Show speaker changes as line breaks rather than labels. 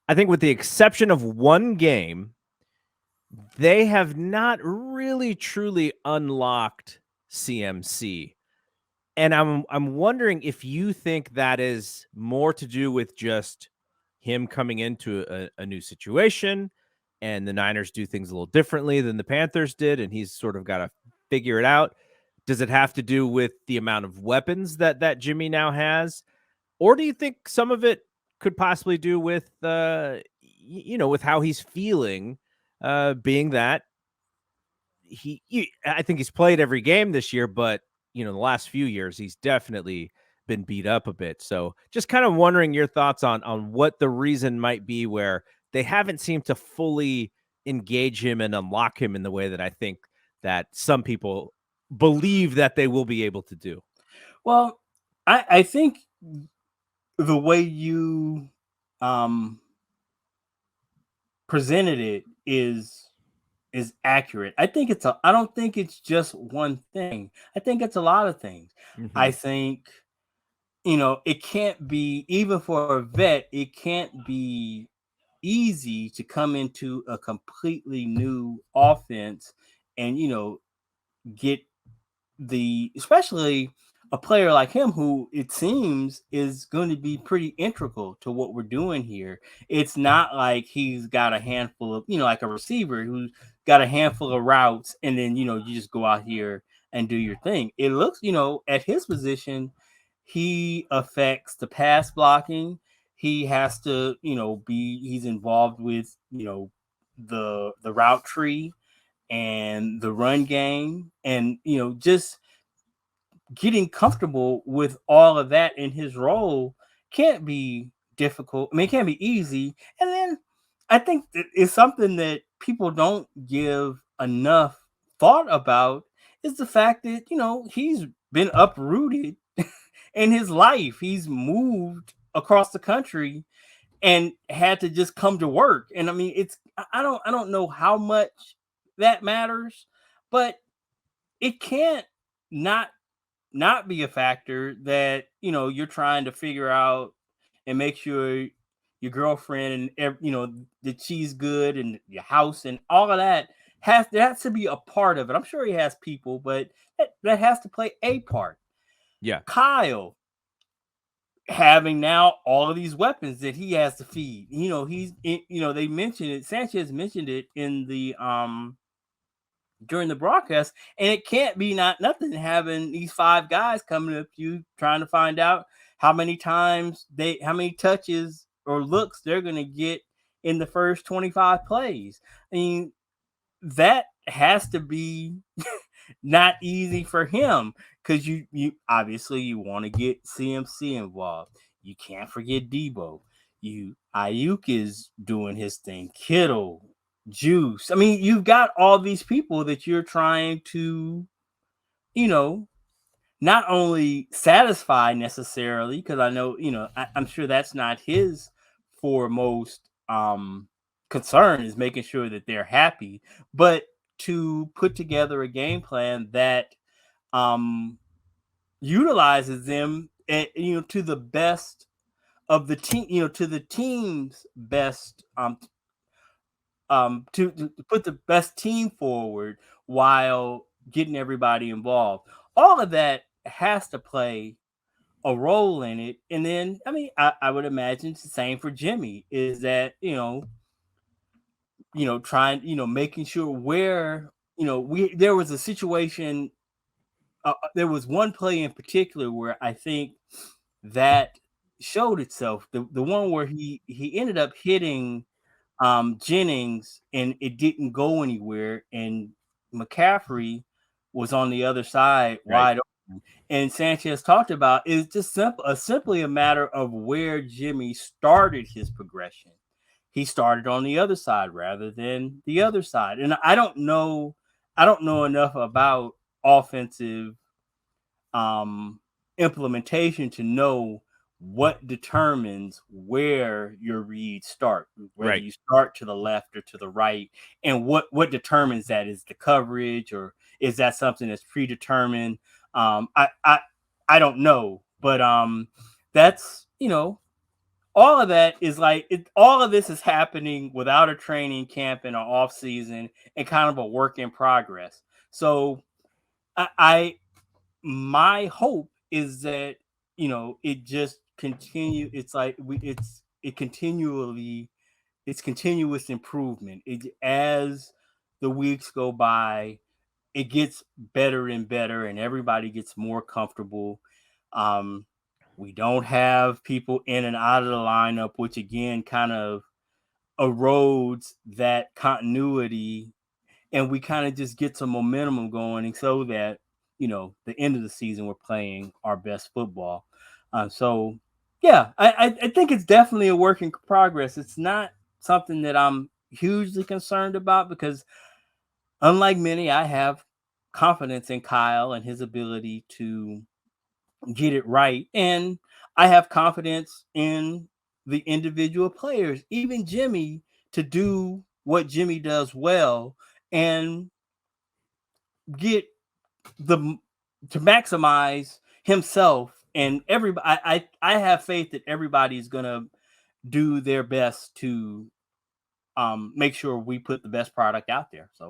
I think with the exception of one game, they have not really truly unlocked CMC. And I'm wondering if you think that is more to do with just him coming into a new situation, and the Niners do things a little differently than the Panthers did, and he's sort of got to figure it out. Does it have to do with the amount of weapons that Jimmy now has? Or do you think some of it could possibly do with with how he's feeling, being that I think he's played every game this year, but the last few years he's definitely been beat up a bit. So just kind of wondering your thoughts on what the reason might be where they haven't seemed to fully engage him and unlock him in the way that I think that some people believe that they will be able to do.
Well, I think the way you presented it is accurate. I don't think it's just one thing. I think it's a lot of things. I
Mhm.
think it can't be, even for a vet, it can't be easy to come into a completely new offense and get especially a player like him who it seems is going to be pretty integral to what we're doing here. It's not like he's got a handful of, like a receiver who's got a handful of routes and then, you just go out here and do your thing. It looks, at his position, he affects the pass blocking. He has to, he's involved with, the route tree and the run game, and just getting comfortable with all of that in his role can't be difficult. I mean, it can't be easy. And then I think it's something that people don't give enough thought about is the fact that he's been uprooted in his life. He's moved across the country and had to just come to work. And I mean, I don't know how much that matters, but it can't not be a factor that you're trying to figure out and make sure your girlfriend and that she's good, and your house and all of that has to be a part of it. I'm sure he has people, but that has to play a part.
Yeah.
Kyle having now all of these weapons that he has to feed. They mentioned it. Sanchez mentioned it in the during the broadcast, and it can't be nothing having these five guys coming up to you trying to find out how many touches or looks they're going to get in the first 25 plays. I mean, that has to be not easy for him, because you obviously you want to get CMC involved. You can't forget Debo. Ayuk is doing his thing. Kittle, Juice. I mean, you've got all these people that you're trying to, you know, not only satisfy necessarily, because I know, I'm sure that's not his foremost concern, is making sure that they're happy, but to put together a game plan that um utilizes them to the best of the team, to the team's best, to put the best team forward while getting everybody involved. All of that has to play a role in it. And then, I mean, I would imagine it's the same for Jimmy, is that, trying, making sure where, there was a situation, there was one play in particular where I think that showed itself. The one where he ended up hitting Jennings and it didn't go anywhere, and McCaffrey was on the other side
Right.
wide open. And Sanchez talked about it's just simply a matter of where Jimmy started his progression. He started on the other side rather than the other side. And I don't know enough about offensive implementation to know what determines where your reads start, whether
Right.
you start to the left or to the right, and what determines that. Is the coverage, or is that something that's predetermined? I don't know, but that's all of that is like all of this is happening without a training camp and an off season and kind of a work in progress. So I my hope is that it just continue. It's like it's continuous improvement. As the weeks go by, it gets better and better, and everybody gets more comfortable. We don't have people in and out of the lineup, which again kind of erodes that continuity, and we kind of just get some momentum going, and so that the end of the season we're playing our best football. So yeah, I think it's definitely a work in progress. It's not something that I'm hugely concerned about because, unlike many, I have confidence in Kyle and his ability to get it right. And I have confidence in the individual players, even Jimmy, to do what Jimmy does well and get to maximize himself. And everybody, I have faith that everybody's gonna do their best to make sure we put the best product out there. So